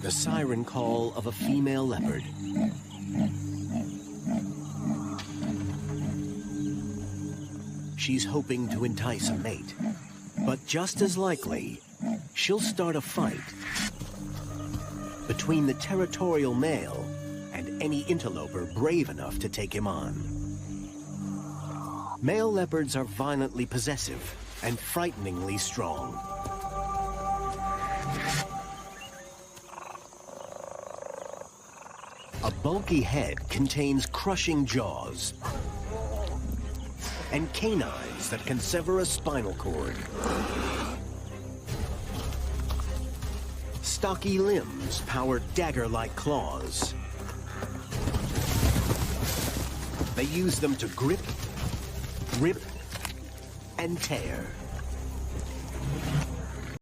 the siren call of a female leopard. She's hoping to entice a mate, but just as likely, she'll start a fight between the territorial male and any interloper brave enough to take him on. Male leopards are violently possessive and frighteningly strong. A bulky head contains crushing jaws and canines that can sever a spinal cord. Stocky limbs power dagger-like claws. They use them to grip, rip, and tear.